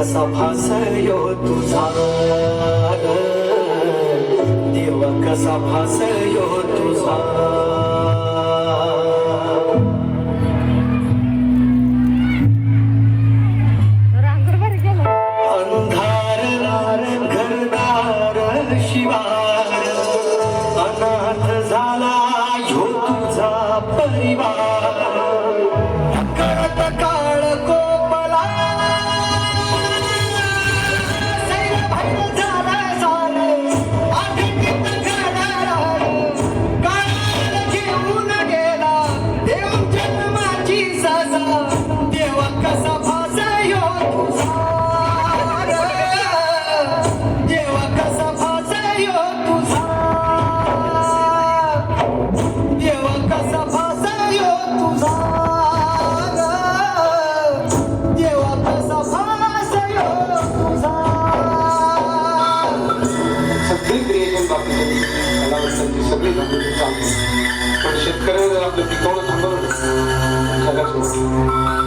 कसा भासयो तुझा देव कसा भासयो तुझा अंधार लार घरदार शिवार अनाथ झाला ह्यो तुझा परिवार करत काळ कोपला सगळी गंभीर चालते पण शेतकऱ्याने जर आपलं पिकवणं थांबवलं सगळ्याच गोष्टी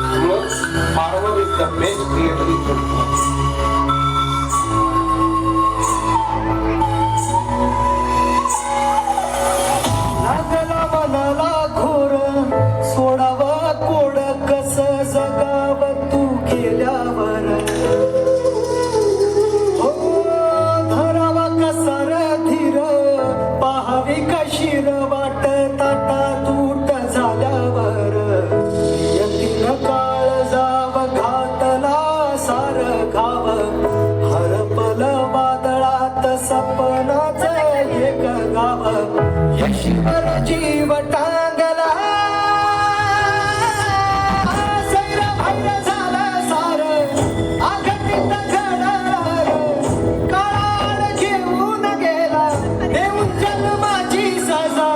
त्यामुळं farmer is the best creator in लागला मनाला घोर सोडावा कोड कस जगाव तू गेल्यावर कशीर वाट ताटा तूट झाल्यावर यतीन काळ जाव घातला सार गाव हरपल वादळात सपनाच एक गाव यशीवर जीव टांगला सैर भैर झाला सार आघातीत घडणार काळ घेऊन गेला देऊन जन्माची सजा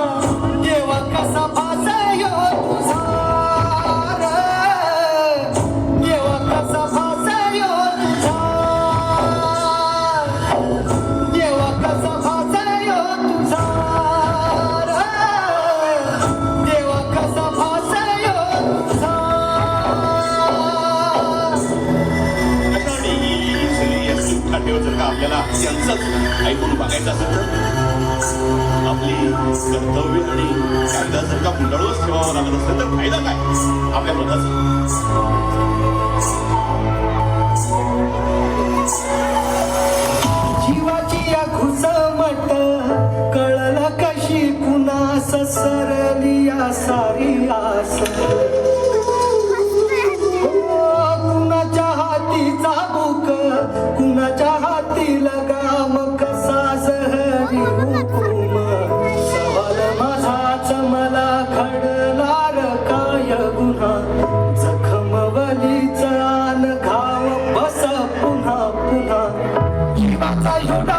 देवा कसा भासयो तुझा देवा कसा भासयो तुझा देवा कसा भासयो तुझा देवा कसा भासयो तुझा काठेवर जर का आपल्याला त्यांचंच ऐकून बघायचं असेल तर आपली कर्तव्य आणि कायदा जर का गुंडाळूच ठेवावा लागत असेल तर फायदा काय आपल्या मताचा जीवाची या घुसमट कळलं कशी कुणास सरली या सारी आस कुणाच्या हाती चाबूक कुणाच्या हाती लगाम कसा जहरी हुकूम सवाल माझाच मला घडणार काय गुन्हा जखमवलीच आन घाव बस पुन्हा पुन्हा जीवाचा युडा